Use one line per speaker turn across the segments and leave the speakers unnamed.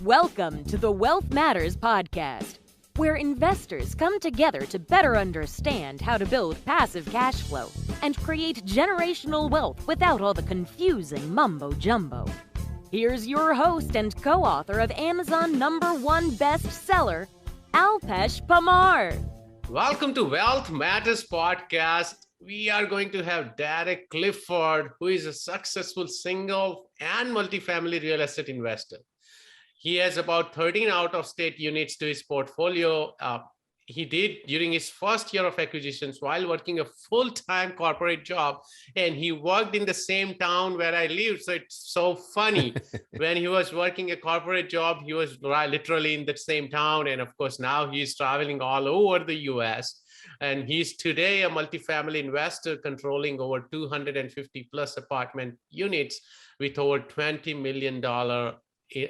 Welcome to the Wealth Matters podcast, where investors come together to better understand how to build passive cash flow and create generational wealth without all the confusing mumbo-jumbo. Here's your host and co-author of Amazon #1 bestseller, Alpesh Pamar.
Welcome to Wealth Matters podcast. We are going to have Derek Clifford, who is a successful single and multifamily real estate investor. He has about 13 out-of-state units to his portfolio. He did during his first year of acquisitions while working a full-time corporate job, and he worked in the same town where I live. So it's so funny. When he was working a corporate job, he was literally in the same town. And of course, now he's traveling all over the US. And he's today a multifamily investor controlling over 250 plus apartment units with over $20 million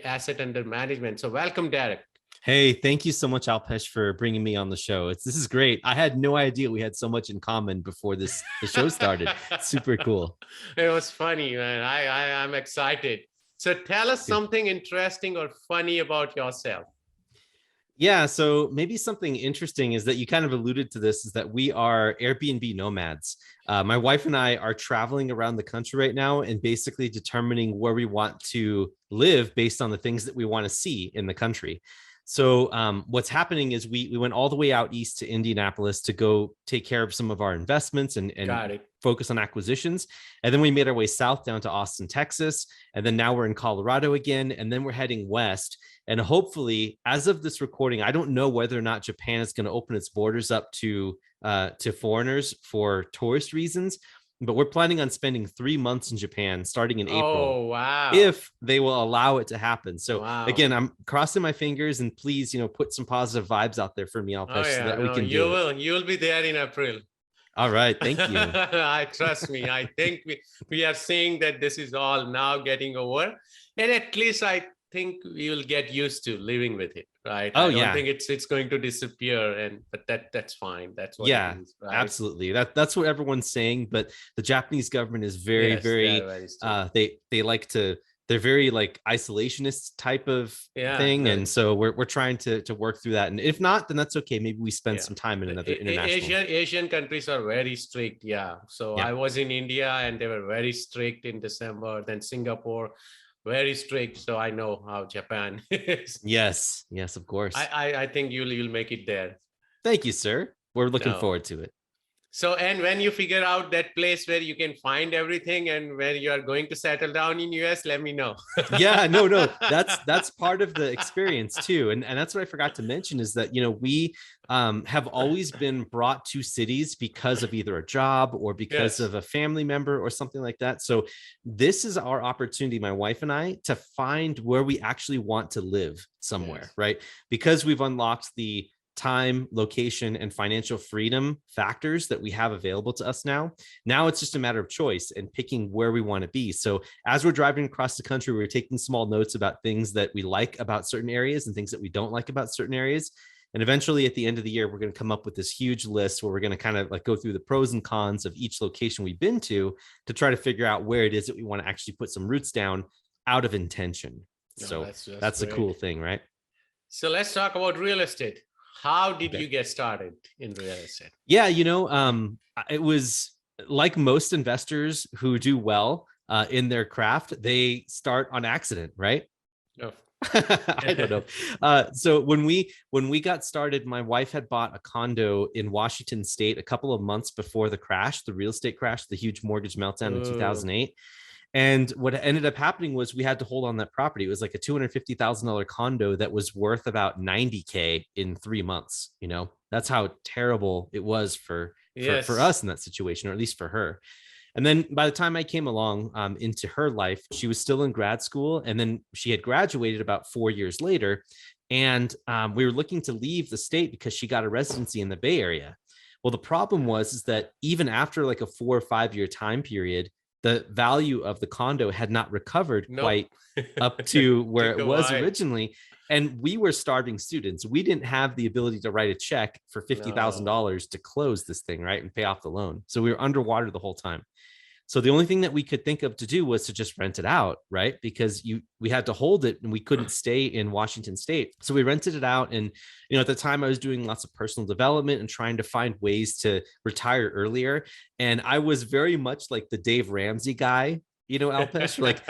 asset under management. So welcome, Derek.
Hey, thank you so much, Alpesh, for bringing me on the show. This is great. I had no idea we had so much in common before the show started. Super cool.
It was funny, man. I'm excited. So tell us something interesting or funny about yourself.
Yeah, so maybe something interesting is that you kind of alluded to this, is that we are Airbnb nomads. My wife and I are traveling around the country right now and basically determining where we want to live based on the things that we want to see in the country. So what's happening is we went all the way out east to Indianapolis to go take care of some of our investments and focus on acquisitions. And then we made our way south down to Austin, Texas. And then now we're in Colorado again. And then we're heading west. And hopefully, as of this recording, I don't know whether or not Japan is going to open its borders up to foreigners for tourist reasons. But we're planning on spending 3 months in Japan starting in April.
Oh, wow.
If they will allow it to happen. So again, I'm crossing my fingers, and please, put some positive vibes out there for me, Alpesh, so that we can do it.
You'll be there in April.
All right. Thank you.
I trust me. I think we are seeing that this is all now getting over. And at least I think we will get used to living with it, right? I don't think it's going to disappear, but that's fine. That's what it is, right?
Absolutely. That's what everyone's saying. But the Japanese government is very they like to, they're very like isolationist type of thing. And so we're trying to work through that. And if not, then that's okay. Maybe we spend some time in another international.
Asian countries are very strict. I was in India and they were very strict in December. Then Singapore, very strict. So I know how Japan is.
Yes, of course.
I think you'll make it there.
Thank you, sir. We're looking forward to it.
So, and when you figure out that place where you can find everything and where you are going to settle down in US, let me know.
No, that's part of the experience too. And that's what I forgot to mention is that, we have always been brought to cities because of either a job or because of a family member or something like that. So this is our opportunity, my wife and I, to find where we actually want to live somewhere, right? Because we've unlocked the time, location, and financial freedom factors that we have available to us now. Now it's just a matter of choice and picking where we want to be. So as we're driving across the country, we're taking small notes about things that we like about certain areas and things that we don't like about certain areas. And eventually at the end of the year, we're going to come up with this huge list where we're going to kind of like go through the pros and cons of each location we've been to try to figure out where it is that we want to actually put some roots down out of intention. So that's a cool thing, right?
So let's talk about real estate. How did you get started in real estate?
Yeah, it was like most investors who do well in their craft, they start on accident, right?
Oh.
I don't know. So when we got started, my wife had bought a condo in Washington State a couple of months before the crash, the real estate crash, the huge mortgage meltdown in 2008. And what ended up happening was we had to hold on that property. It was like a $250,000 condo that was worth about $90K in 3 months. That's how terrible it was for us in that situation, or at least for her. And then by the time I came along into her life, she was still in grad school. And then she had graduated about 4 years later. And we were looking to leave the state because she got a residency in the Bay Area. Well, the problem is that even after like a 4 or 5 year time period, the value of the condo had not recovered quite up to where it was originally. And we were starving students. We didn't have the ability to write a check for $50,000 to close this thing, right? And pay off the loan. So we were underwater the whole time. So the only thing that we could think of to do was to just rent it out, right? Because we had to hold it and we couldn't stay in Washington State. So we rented it out. And, at the time I was doing lots of personal development and trying to find ways to retire earlier. And I was very much like the Dave Ramsey guy, Alpesh, like,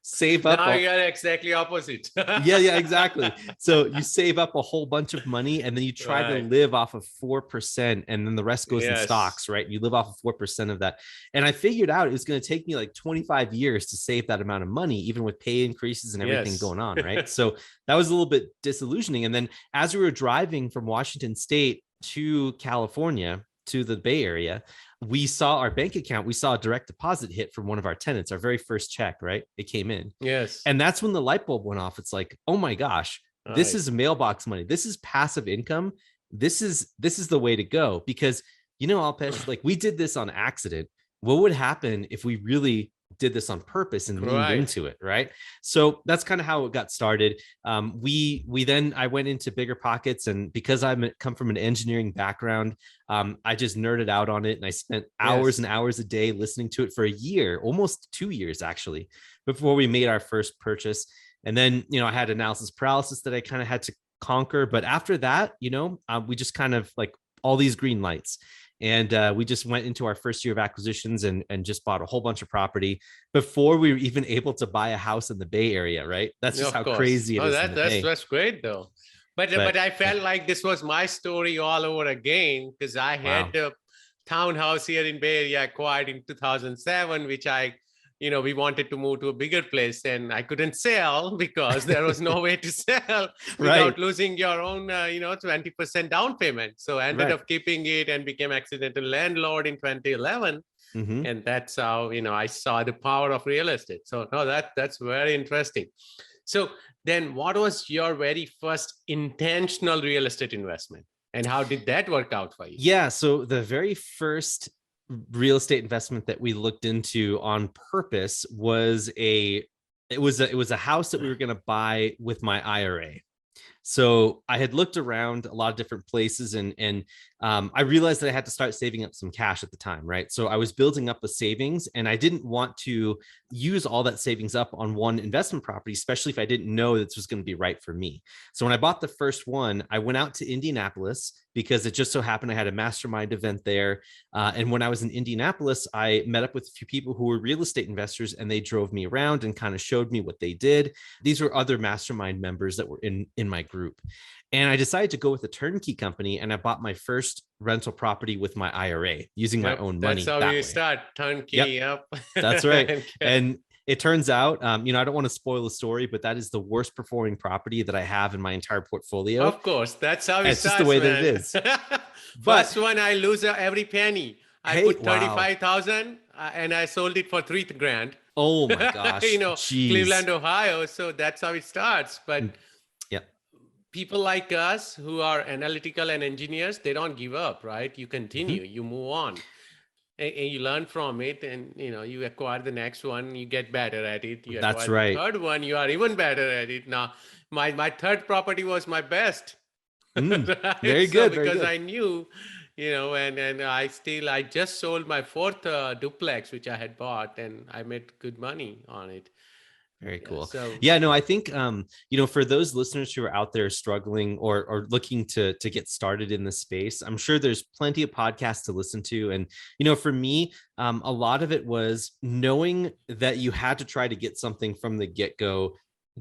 save up.
Now you're exactly opposite.
Yeah, exactly. So you save up a whole bunch of money and then you try to live off of 4%, and then the rest goes in stocks, right? You live off of 4% of that. And I figured out it was going to take me like 25 years to save that amount of money, even with pay increases and everything going on, right? So that was a little bit disillusioning. And then as we were driving from Washington State to California, to the Bay Area, we saw our bank account. We saw a direct deposit hit from one of our tenants, our very first check, right? It came in.
Yes.
And that's when the light bulb went off. It's like, oh my gosh, this is mailbox money. This is passive income. This is the way to go. Because, Alpesh, like we did this on accident. What would happen if we really did this on purpose and leaned into it, right? So that's kind of how it got started. I went into Bigger Pockets, and because I come from an engineering background, I just nerded out on it, and I spent hours and hours a day listening to it for a year, almost 2 years actually, before we made our first purchase. And then, I had analysis paralysis that I kind of had to conquer. But after that, we just kind of like all these green lights. And we just went into our first year of acquisitions and just bought a whole bunch of property before we were even able to buy a house in the Bay Area, right? That's just how crazy it is.
That's great though. But I felt like this was my story all over again, because I had a townhouse here in Bay Area acquired in 2007, which we wanted to move to a bigger place, and I couldn't sell because there was no way to sell without losing your own, 20% down payment. So I ended up keeping it and became accidental landlord in 2011. Mm-hmm. And that's how, I saw the power of real estate. So no, that's very interesting. So then what was your very first intentional real estate investment, and how did that work out for you?
Yeah. So the very first real estate investment that we looked into on purpose was it was a house that we were going to buy with my IRA. So I had looked around a lot of different places, and I realized that I had to start saving up some cash at the time, right? So I was building up a savings, and I didn't want to use all that savings up on one investment property, especially if I didn't know this was going to be right for me. So when I bought the first one, I went out to Indianapolis because it just so happened I had a mastermind event there. And when I was in Indianapolis, I met up with a few people who were real estate investors, and they drove me around and kind of showed me what they did. These were other mastermind members that were in my group. And I decided to go with a turnkey company, and I bought my first rental property with my IRA using my own money.
That's how you start, turnkey. Yep.
That's right. And it turns out, I don't want to spoil the story, but that is the worst performing property that I have in my entire portfolio.
Of course, that's how it starts. It's
just the way that it is.
First one, I lose every penny. I put 35,000 and I sold it for $3,000.
Oh my gosh.
Cleveland, Ohio. So that's how it starts. But people like us who are analytical and engineers, they don't give up, right? You continue, you move on, and you learn from it, and you acquire the next one, you get better at it. You acquire the third one, you are even better at it. Now, my third property was my best. Right?
Very good.
Because I knew, and I just sold my fourth duplex, which I had bought, and I made good money on it.
Very cool. I think, for those listeners who are out there struggling or looking to get started in this space, I'm sure there's plenty of podcasts to listen to. And, for me, a lot of it was knowing that you had to try to get something from the get-go.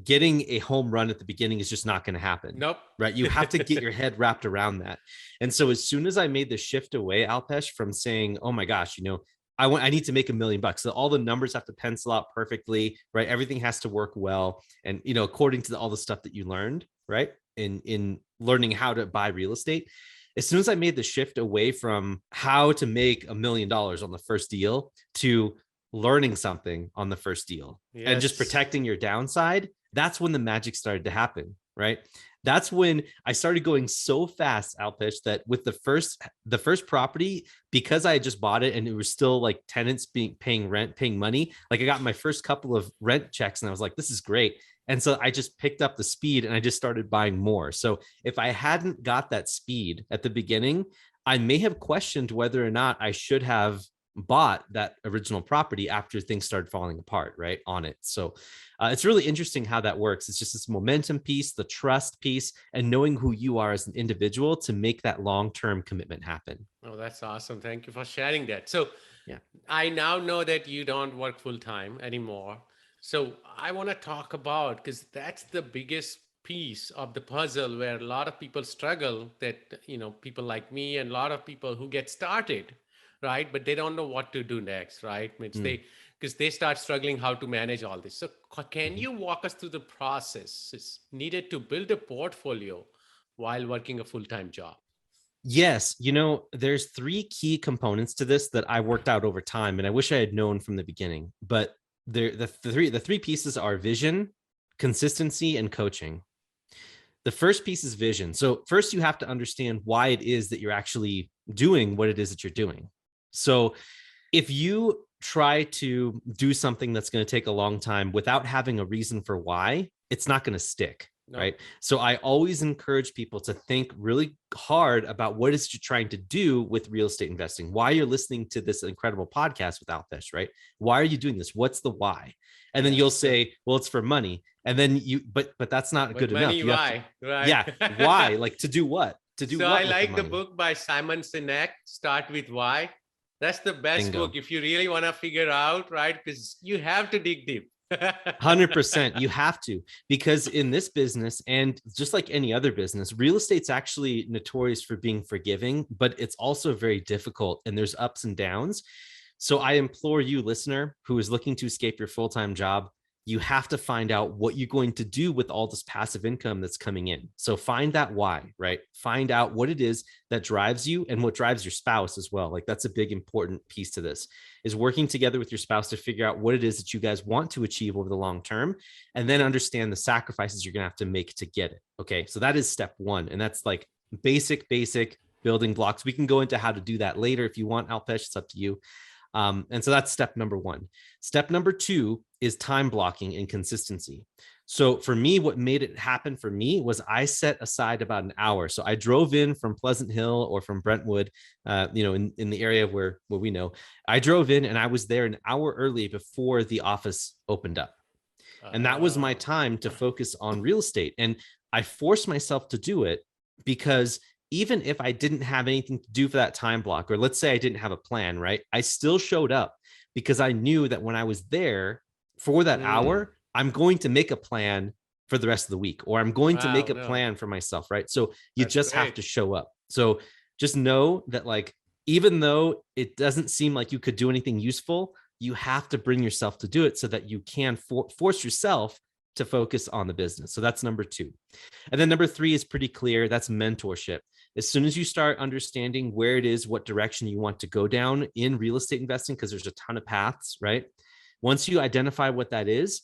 Getting a home run at the beginning is just not going to happen.
Nope.
Right. You have to get your head wrapped around that. And so as soon as I made the shift away, Alpesh, from saying, oh my gosh, I need to make $1 million. So all the numbers have to pencil out perfectly, right? Everything has to work well. And, according to all the stuff that you learned, right? In learning how to buy real estate, as soon as I made the shift away from how to make $1 million on the first deal to learning something on the first deal and just protecting your downside, that's when the magic started to happen, right? That's when I started going so fast, Alpesh, that with the first property, because I had just bought it and it was still like tenants paying rent, paying money, like I got my first couple of rent checks and I was like, this is great. And so I just picked up the speed and I just started buying more. So if I hadn't got that speed at the beginning, I may have questioned whether or not I should have bought that original property after things started falling apart, right, on it. So it's really interesting how that works. It's just this momentum piece, the trust piece, and knowing who you are as an individual to make that long-term commitment happen.
Oh, that's awesome. Thank you for sharing that. So
Yeah.
I now know that you don't work full time anymore. So I want to talk about, because that's the biggest piece of the puzzle where a lot of people struggle, that, people like me and a lot of people who get started, right? But they don't know what to do next, right? Means
Mm.
because they start struggling how to manage all this. So can
Mhm.
you walk us through the process needed to build a portfolio while working a full-time job?
Yes, there's three key components to this that I worked out over time, and I wish I had known from the beginning. But the three pieces are vision, consistency, and coaching. The first piece is vision. So first, you have to understand why it is that you're actually doing what it is that you're doing. So if you try to do something that's going to take a long time without having a reason for why, it's not going to stick.
No.
Right. So I always encourage people to think really hard about what is you're trying to do with real estate investing, why you're listening to this incredible podcast with Alpesh, right? Why are you doing this? What's the why? And then
Yeah.
you'll say, well, it's for money. And then but that's not
But
good enough.
money,
You have to,
why? Right.
yeah. Why? Like to do what? To do
So I
what with the
like the
money?
book by Simon Sinek, Start with Why. That's the best book
Bingo.
if you really want to figure out, right? Because you have to dig deep.
100%. You have to, because in this business, and just like any other business, real estate's actually notorious for being forgiving, but it's also very difficult and there's ups and downs. So I implore you, listener, who is looking to escape your full-time job, you have to find out what you're going to do with all this passive income that's coming in. So find that why, right? Find out what it is that drives you and what drives your spouse as well. Like that's a big important piece to this, is working together with your spouse to figure out what it is that you guys want to achieve over the long term, and then understand the sacrifices you're going to have to make to get it. Okay. So that is step one. And that's like basic building blocks. We can go into how to do that later if you want, Alpesh. It's up to you. And so that's step number one. Step number two is time blocking and consistency. So for me, what made it happen for me was I set aside about an hour. So I drove in from Pleasant Hill or from Brentwood, in the area where we know. I drove in and I was there an hour early before the office opened up. And that was my
Oh.
time to focus on real estate. And I forced myself to do it because even if I didn't have anything to do for that time block, or let's say I didn't have a plan, right? I still showed up because I knew that when I was there for that
Mm.
hour, I'm going to make a plan for the rest of the week, or I'm going to make
Wow,
a
no,
plan for myself, right? So you
that's
just have
great.
to show up. So just know that, like, even though it doesn't seem like you could do anything useful, you have to bring yourself to do it so that you can force yourself to focus on the business. So that's number two. And then number three is pretty clear. That's mentorship. As soon as you start understanding where it is, what direction you want to go down in real estate investing, because there's a ton of paths, right? Once you identify what that is,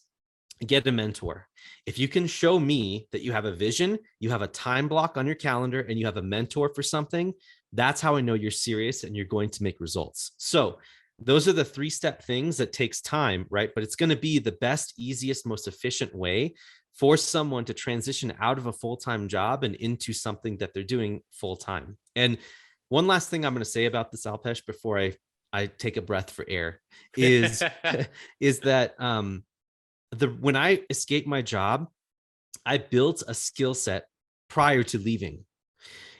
get a mentor. If you can show me that you have a vision, you have a time block on your calendar, and you have a mentor for something, that's how I know you're serious and you're going to make results. So those are the 3-step things that takes time, right? But it's going to be the best, easiest, most efficient way for someone to transition out of a full-time job and into something that they're doing full-time. And one last thing I'm going to say about this, Alpesh, before I take a breath for air, is is that when I escaped my job, I built a skill set prior to leaving.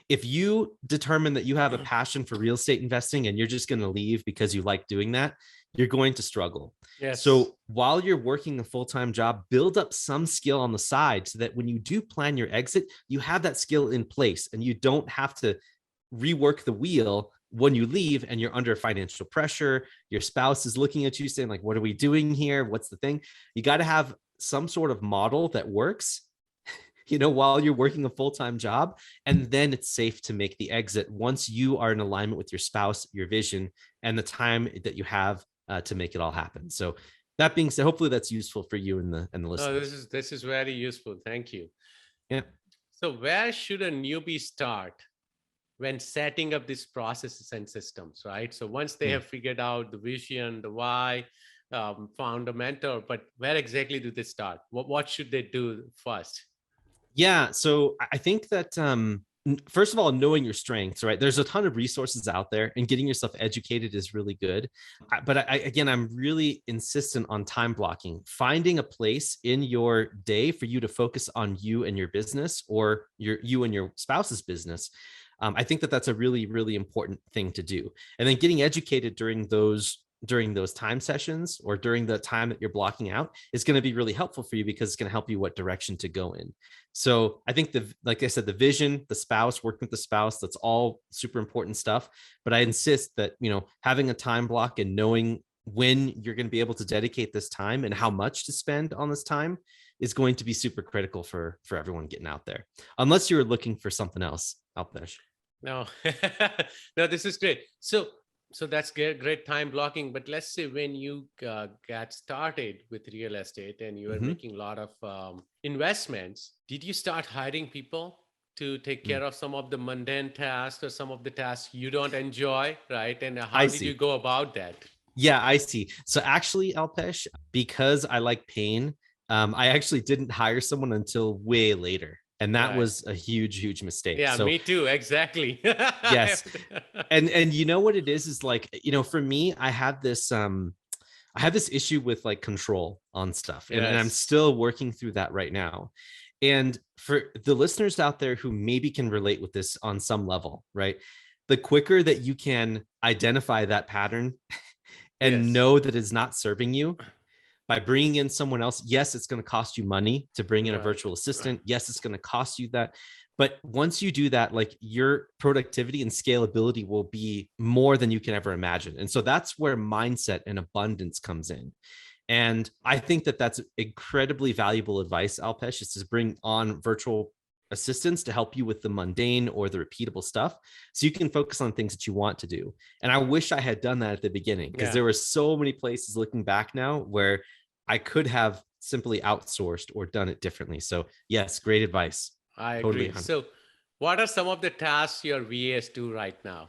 If you determine that you have a passion for real estate investing and you're just going to leave because you like doing that, you're going to struggle.
Yes.
So while you're working a full-time job, build up some skill on the side so that when you do plan your exit, you have that skill in place and you don't have to rework the wheel when you leave and you're under financial pressure. Your spouse is looking at you saying, like, what are we doing here? What's the thing? You got to have some sort of model that works, while you're working a full-time job, and then it's safe to make the exit once you are in alignment with your spouse, your vision, and the time that you have to make it all happen. So that being said, hopefully that's useful for you and the
Oh,
listeners.
this is very useful. Thank you.
Yeah.
So where should a newbie start when setting up these processes and systems, right? So once they have figured out the vision, the why, found a mentor, but where exactly do they start? What should they do first?
Yeah. So I think that first of all, knowing your strengths, right? There's a ton of resources out there, and getting yourself educated is really good. But again, I'm really insistent on time blocking, finding a place in your day for you to focus on you and your business, or you and your spouse's business. I think that that's a really, really important thing to do. And then getting educated during those time sessions, or during the time that you're blocking out, is going to be really helpful for you, because it's going to help you what direction to go in. So I think like I said, the vision, the spouse, working with the spouse, that's all super important stuff. But I insist that, having a time block and knowing when you're going to be able to dedicate this time and how much to spend on this time is going to be super critical for everyone getting out there, unless you're looking for something else out there.
No, no, this is great. So that's great time blocking. But let's say when you got started with real estate and you were making a lot of investments, did you start hiring people to take care of some of the mundane tasks or some of the tasks you don't enjoy, right? And how did you go about that?
Yeah, I see. So actually, Alpesh, because I like pain, I actually didn't hire someone until way later. And that was a huge, huge mistake.
Yeah, me too. Exactly.
Yes. And you know what it is like, for me, I have this issue with like control on stuff. And I'm still working through that right now. And for the listeners out there who maybe can relate with this on some level, right? The quicker that you can identify that pattern and know that it's not serving you, by bringing in someone else. Yes, it's going to cost you money to bring in a virtual assistant. Yes, it's going to cost you that. But once you do that, like, your productivity and scalability will be more than you can ever imagine. And so that's where mindset and abundance comes in. And I think that that's incredibly valuable advice, Alpesh, is to bring on virtual assistants to help you with the mundane or the repeatable stuff, so you can focus on things that you want to do. And I wish I had done that at the beginning, because there were so many places looking back now where I could have simply outsourced or done it differently. So yes, great advice.
I agree. So what are some of the tasks your VAs do right now?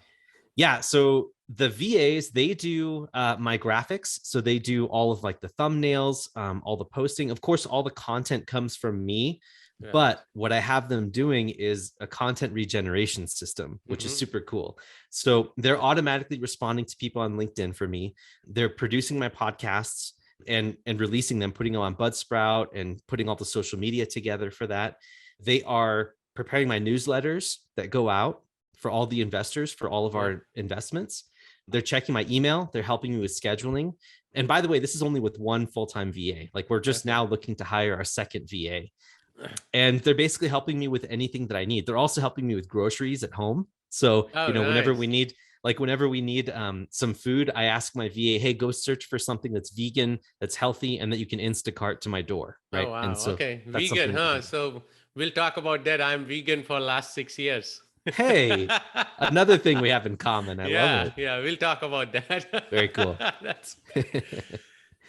Yeah. So the VAs, they do my graphics. So they do all of like the thumbnails, all the posting. Of course, all the content comes from me. Right. But what I have them doing is a content regeneration system, which is super cool. So they're automatically responding to people on LinkedIn for me. They're producing my podcasts and releasing them, putting them on Buzzsprout and putting all the social media together for that. They are preparing my newsletters that go out for all the investors for all of our investments. They're checking my email. They're helping me with scheduling. And by the way, this is only with one full-time VA. Like, we're just now looking to hire our second VA. And they're basically helping me with anything that I need. They're also helping me with groceries at home. So, whenever we need some food, I ask my VA, hey, go search for something that's vegan, that's healthy, and that you can Instacart to my door. Right.
Oh, wow.
And so
vegan, huh? So we'll talk about that. I'm vegan for the last 6 years.
Hey, another thing we have in common. I love it.
Yeah, we'll talk about that.
Very cool.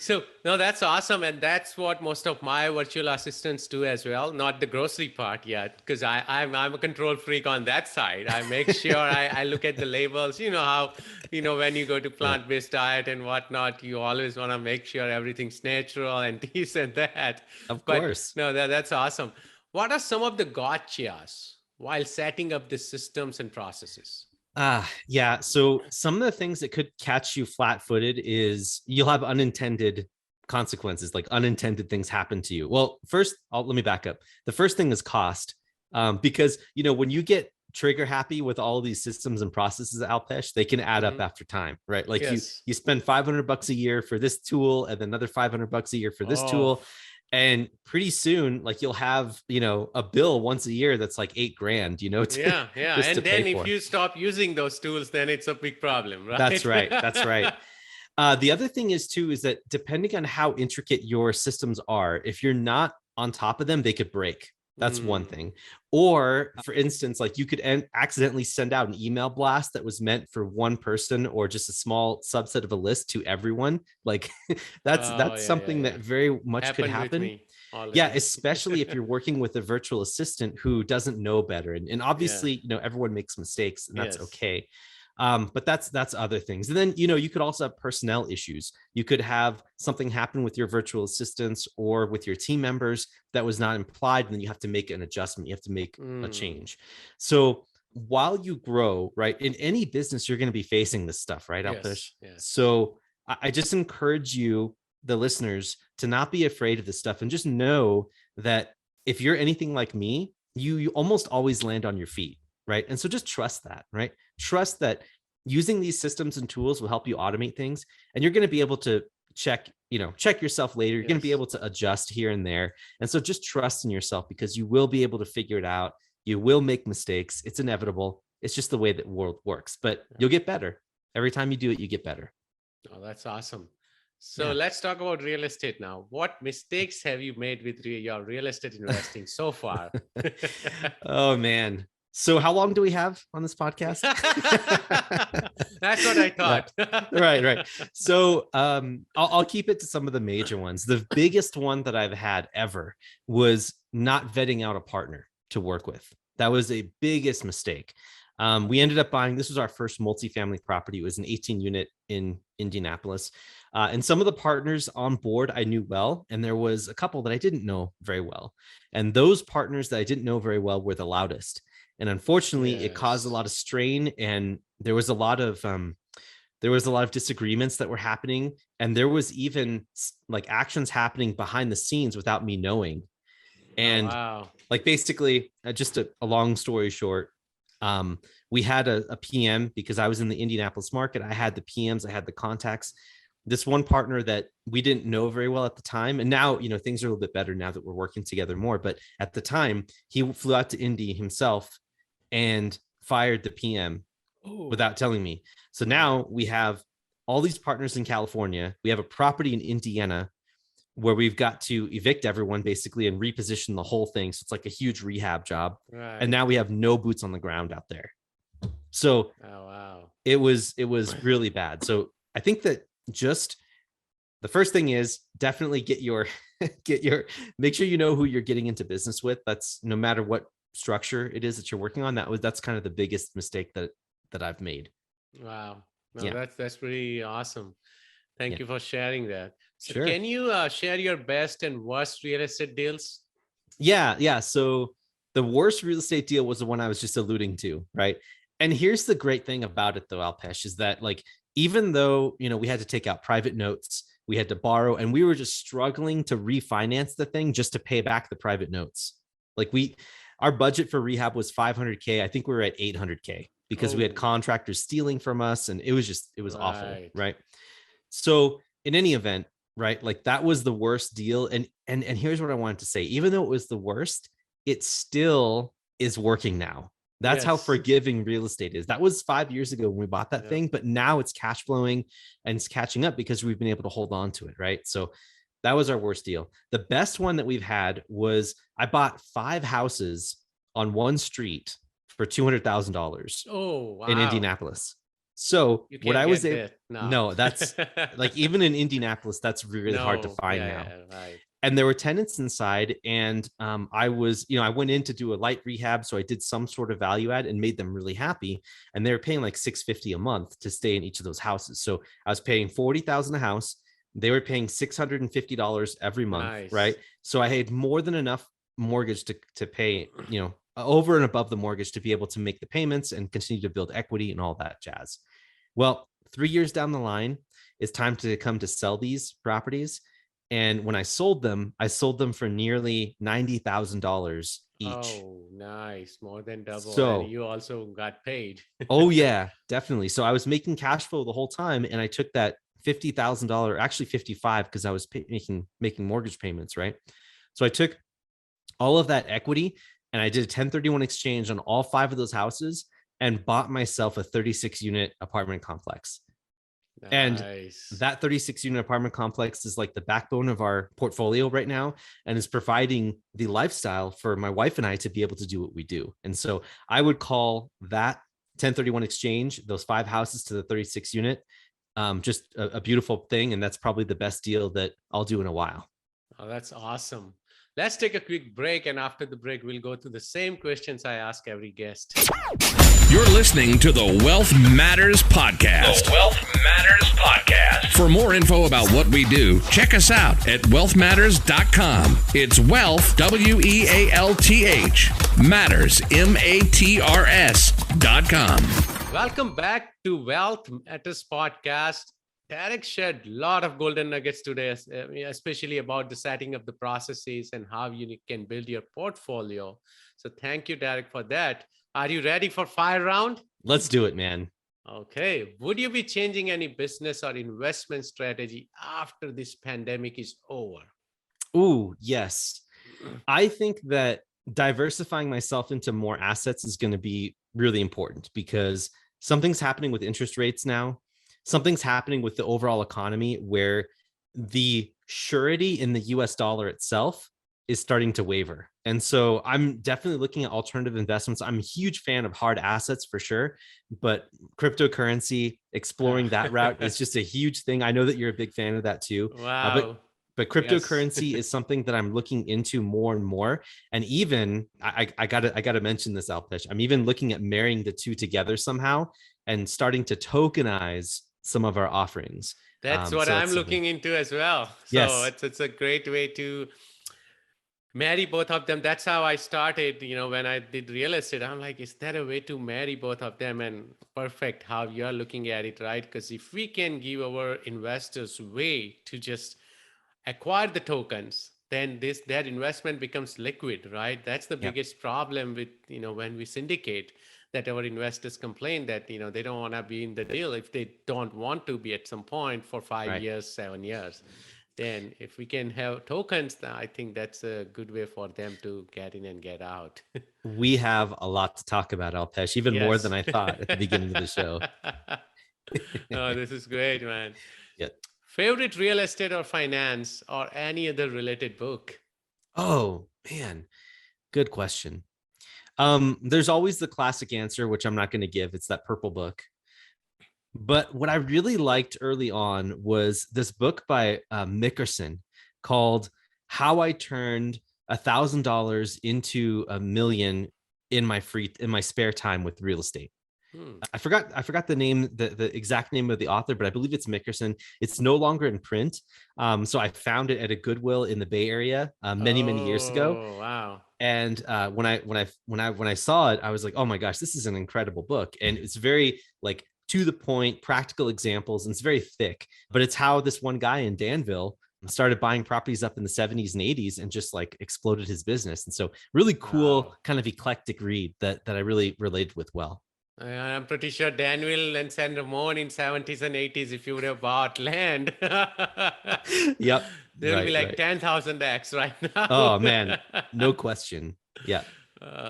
So, no, that's awesome. And that's what most of my virtual assistants do as well. Not the grocery part yet, because I'm a control freak on that side. I make sure I look at the labels. You know how, when you go to plant-based diet and whatnot, you always want to make sure everything's natural and this and that.
Of course.
No, that's awesome. What are some of the gotchas while setting up the systems and processes?
Yeah. So some of the things that could catch you flat-footed is you'll have unintended consequences, like unintended things happen to you. Well, first, let me back up. The first thing is cost, because, when you get trigger happy with all these systems and processes, Alpesh, they can add up after time, right? Like you spend $500 a year for this tool and another $500 a year for this tool. And pretty soon, like, you'll have, a bill once a year that's like $8,000,
And then if you stop using those tools, then it's a big problem, right?
That's right. That's right. The other thing is that depending on how intricate your systems are, if you're not on top of them, they could break. That's one thing. Or, for instance, like, you could accidentally send out an email blast that was meant for one person or just a small subset of a list to everyone. Like, that's something that very much could happen. Yeah, especially if you're working with a virtual assistant who doesn't know better. And obviously, everyone makes mistakes, and that's okay. But that's other things. And then, you could also have personnel issues. You could have something happen with your virtual assistants or with your team members that was not implied, and then you have to make an adjustment. You have to make a change. So while you grow, right, in any business, you're going to be facing this stuff, right, Alpesh?
Yes.
So I just encourage you, the listeners, to not be afraid of this stuff, and just know that if you're anything like me, you almost always land on your feet, right? And so just trust that, right? Trust that using these systems and tools will help you automate things, and you're going to be able to check yourself later. You're going to be able to adjust here and there. And so just trust in yourself, because you will be able to figure it out. You will make mistakes. It's inevitable. It's just the way that world works, but you'll get better. Every time you do it, you get better.
Oh, that's awesome. So let's talk about real estate now. What mistakes have you made with your real estate investing so far?
Oh, man. So how long do we have on this podcast?
That's what I thought.
Right. So I'll keep it to some of the major ones. The biggest one that I've had ever was not vetting out a partner to work with. That was a biggest mistake. We ended up buying, this was our first multifamily property. It was an 18 unit in Indianapolis. And some of the partners on board I knew well, and there was a couple that I didn't know very well. And those partners that I didn't know very well were the loudest. And unfortunately, it caused a lot of strain, and there was a lot of disagreements that were happening. And there was even like actions happening behind the scenes without me knowing. And like, basically, just a long story short, we had a PM, because I was in the Indianapolis market. I had the PMs, I had the contacts. This one partner that we didn't know very well at the time, and now, things are a little bit better now that we're working together more. But at the time, he flew out to Indy himself and fired the PM without telling me. So now we have all these partners in California. We have a property in Indiana where we've got to evict everyone basically and reposition the whole thing. So it's like a huge rehab job. Right. And now we have no boots on the ground out there. So it was really bad. So I think that just the first thing is definitely make sure you know who you're getting into business with. That's no matter what structure it is that you're working on. That's kind of the biggest mistake that I've made.
Wow. No, that's pretty awesome. Thank you for sharing that. So
sure.
Can you share your best and worst real estate deals?
Yeah. So the worst real estate deal was the one I was just alluding to, right? And here's the great thing about it though, Alpesh, is that like, even though, we had to take out private notes, we had to borrow, and we were just struggling to refinance the thing just to pay back the private notes. Like our budget for rehab was $500K. I think we were at $800K because we had contractors stealing from us, and it was awful. Right. So in any event, right, like that was the worst deal. And here's what I wanted to say. Even though it was the worst, it still is working now. That's how forgiving real estate is. That was 5 years ago when we bought that thing, but now it's cash flowing and it's catching up because we've been able to hold on to it. Right. So that was our worst deal. The best one that we've had was I bought 5 houses on one street for $200,000 in Indianapolis. So what I was able, no, that's like, even in Indianapolis, that's really hard to find now. Right. And there were tenants inside, and I went in to do a light rehab. So I did some sort of value add and made them really happy. And they were paying like $650 a month to stay in each of those houses. So I was paying $40,000 a house. They were paying $650 every month. Right. So I had more than enough mortgage to pay, over and above the mortgage to be able to make the payments and continue to build equity and all that jazz. Well, 3 years down the line, it's time to come to sell these properties. And when I sold them for nearly $90,000 each. Oh,
nice. More than double. So, and you also got paid.
Oh, yeah, definitely. So I was making cash flow the whole time. And I took that $50,000, actually $55,000, because I was making mortgage payments, right? So I took all of that equity and I did a 1031 exchange on all 5 of those houses and bought myself a 36-unit apartment complex. Nice. And that 36-unit apartment complex is like the backbone of our portfolio right now, and is providing the lifestyle for my wife and I to be able to do what we do. And so I would call that 1031 exchange, those 5 houses to the 36-unit, just a beautiful thing. And that's probably the best deal that I'll do in a while.
Oh, that's awesome. Let's take a quick break. And after the break, we'll go through the same questions I ask every guest.
You're listening to the Wealth Matters Podcast. The Wealth Matters Podcast. For more info about what we do, check us out at wealthmatters.com. It's wealth, WEALTH, matters, MATRS.com. multifamilywealthmatters.com.
Welcome back to Wealth Matters Podcast. Derek shared a lot of golden nuggets today, especially about the setting up the processes and how you can build your portfolio. So thank you, Derek, for that. Are you ready for fire round?
Let's do it, man.
Okay. Would you be changing any business or investment strategy after this pandemic is over?
Ooh, yes. I think that diversifying myself into more assets is going to be really important because something's happening with interest rates now. Something's happening with the overall economy where the surety in the US dollar itself is starting to waver. And so I'm definitely looking at alternative investments. I'm a huge fan of hard assets for sure, but cryptocurrency, exploring that route is just a huge thing. I know that you're a big fan of that too.
Wow.
But cryptocurrency is something that I'm looking into more and more. And even I gotta mention this, Alpesh. I'm even looking at marrying the two together somehow and starting to tokenize some of our offerings.
That's what I'm looking into as well. So
yes.
it's a great way to marry both of them. That's how I started, when I did real estate. I'm like, is there a way to marry both of them? And perfect how you're looking at it, right? Because if we can give our investors way to just acquire the tokens, then their investment becomes liquid, right? That's the biggest problem with, when we syndicate, that our investors complain that, they don't want to be in the deal if they don't want to be at some point for 5 years, 7 years. Then if we can have tokens, I think that's a good way for them to get in and get out.
We have a lot to talk about, Alpesh, even more than I thought at the beginning of the show.
Oh, this is great, man.
Yeah.
Favorite real estate or finance or any other related book?
Oh, man. Good question. There's always the classic answer, which I'm not going to give. It's that purple book. But what I really liked early on was this book by Mickerson called How I Turned $1,000 into $1 million in my spare time with real estate. I forgot the name, the exact name of the author, but I believe it's Mickerson. It's no longer in print. So I found it at a Goodwill in the Bay Area many years ago.
Oh, wow.
And when I saw it, I was like, oh my gosh, this is an incredible book. And it's very like to the point, practical examples, and it's very thick, but it's how this one guy in Danville started buying properties up in the 70s and 80s and just like exploded his business. And so really cool, kind of eclectic read that I really related with well.
I'm pretty sure Danville and San Ramon in 70s and 80s, if you would have bought land,
yep,
there will be like 10,000x right now.
Oh man, no question. Yeah.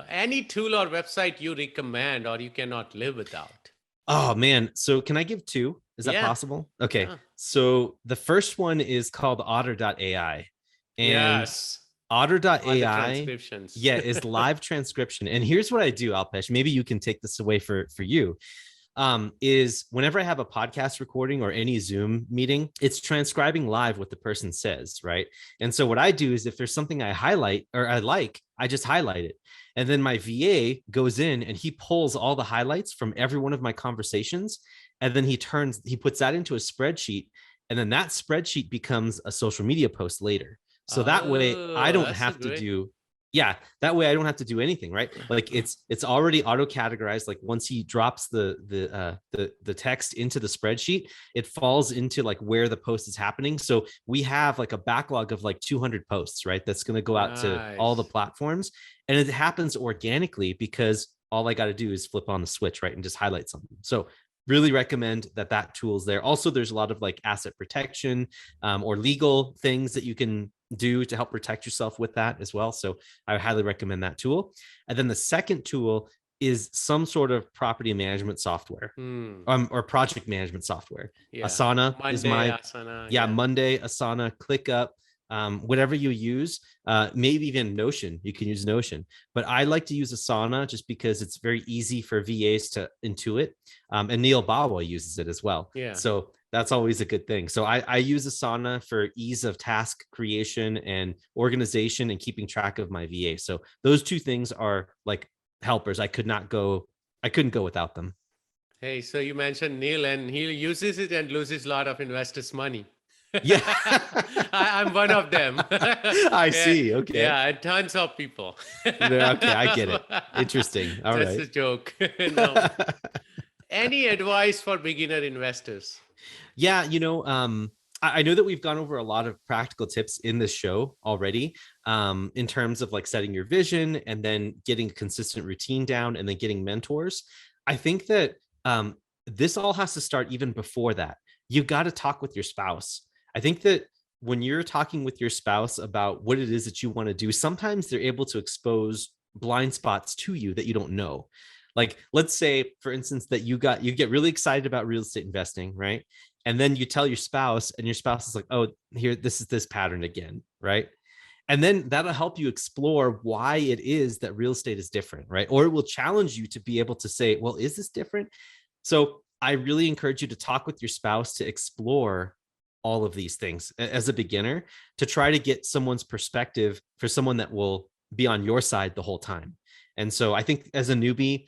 Any tool or website you recommend or you cannot live without?
Oh man, so can I give two? Is that possible? Okay, so the first one is called Otter.ai. And Otter.ai is live transcription. And here's what I do, Alpesh. Maybe you can take this away for you. Is whenever I have a podcast recording or any Zoom meeting, it's transcribing live what the person says, right? And so what I do is if there's something I highlight or I like, I just highlight it. And then my VA goes in and he pulls all the highlights from every one of my conversations. And then he puts that into a spreadsheet. And then that spreadsheet becomes a social media post later. So that way I don't have to do, that way I don't have to do anything, right? Like it's already auto categorized. Like once he drops the text into the spreadsheet, it falls into like where the post is happening. So we have like a backlog of like 200 posts, right? That's going to go out to all the platforms, and it happens organically because all I got to do is flip on the switch, right? And just highlight something. So really recommend that tool's there. Also, there's a lot of like asset protection or legal things that you can do to help protect yourself with that as well. So I highly recommend that tool. And then the second tool is some sort of property management software or project management software. Asana Monday, is Monday, Asana, ClickUp, whatever you use, maybe even Notion. You can use Notion, but I like to use Asana just because it's very easy for VAs to intuit. And Neil Bawa uses it as well. So that's always a good thing. So I use Asana for ease of task creation and organization and keeping track of my VA. So those two things are like helpers. I couldn't go without them.
Hey, so you mentioned Neil, and he uses it and loses a lot of investors' money.
Yeah.
I'm one of them.
I see. Okay.
Yeah, and tons of people.
Yeah, okay, I get it. Interesting. All
Just
right.
a joke. No. Any advice for beginner investors?
Yeah, I know that we've gone over a lot of practical tips in this show already, in terms of like setting your vision and then getting a consistent routine down and then getting mentors. I think that this all has to start even before that. You've got to talk with your spouse. I think that when you're talking with your spouse about what it is that you want to do, sometimes they're able to expose blind spots to you that you don't know. Like, let's say, for instance, that you get really excited about real estate investing, right? And then you tell your spouse, and your spouse is like, oh, here, this is this pattern again, right? And then that'll help you explore why it is that real estate is different, right? Or it will challenge you to be able to say, well, is this different? So I really encourage you to talk with your spouse to explore all of these things as a beginner, to try to get someone's perspective for someone that will be on your side the whole time. And so I think as a newbie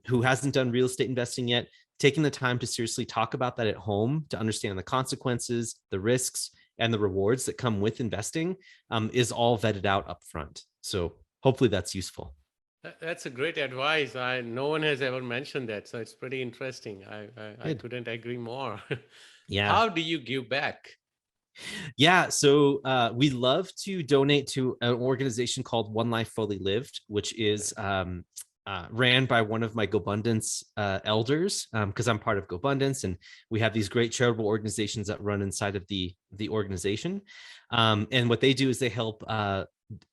who hasn't done real estate investing yet, taking the time to seriously talk about that at home, to understand the consequences, the risks, and the rewards that come with investing is all vetted out up front. So hopefully that's useful.
That's a great advice. No one has ever mentioned that, so it's pretty interesting. I couldn't agree more.
Yeah.
How do you give back?
Yeah. So we love to donate to an organization called One Life Fully Lived, which is ran by one of my GoBundance elders, because I'm part of GoBundance, and we have these great charitable organizations that run inside of the organization. And what they do is they help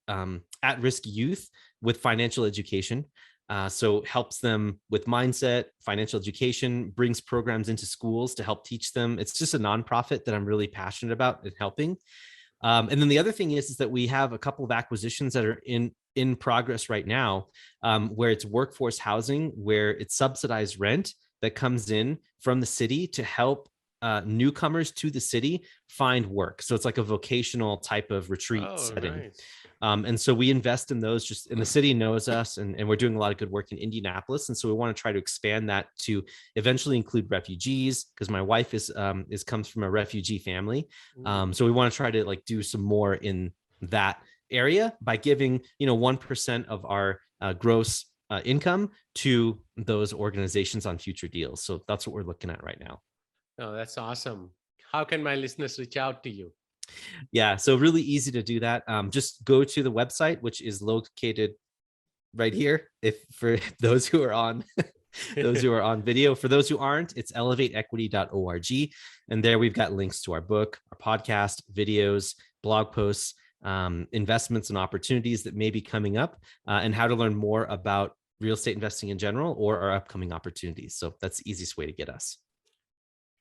at-risk youth with financial education. So helps them with mindset, financial education, brings programs into schools to help teach them. It's just a nonprofit that I'm really passionate about and helping. And then the other thing is that we have a couple of acquisitions that are in progress right now, where it's workforce housing, where it's subsidized rent that comes in from the city to help newcomers to the city find work. So it's like a vocational type of retreat setting.
Nice.
And so we invest in those, just in the city knows us, and we're doing a lot of good work in Indianapolis. And so we want to try to expand that to eventually include refugees, because my wife comes from a refugee family. So we want to try to like do some more in that area by giving 1% of our gross income to those organizations on future deals. So that's what we're looking at right now.
Oh, that's awesome. How can my listeners reach out to you?
Yeah, so really easy to do that. Just go to the website, which is located right here. If for those who are on video, for those who aren't, it's elevateequity.org. And there we've got links to our book, our podcast, videos, blog posts, investments and opportunities that may be coming up, and how to learn more about real estate investing in general or our upcoming opportunities. So that's the easiest way to get us.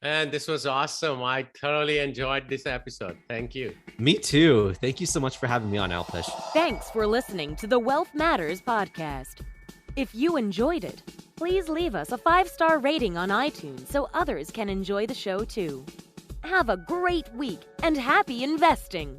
And this was awesome. I thoroughly enjoyed this episode. Thank you.
Me too. Thank you so much for having me on, Alpesh.
Thanks for listening to the Wealth Matters podcast. If you enjoyed it, please leave us a 5-star rating on iTunes so others can enjoy the show too. Have a great week and happy investing.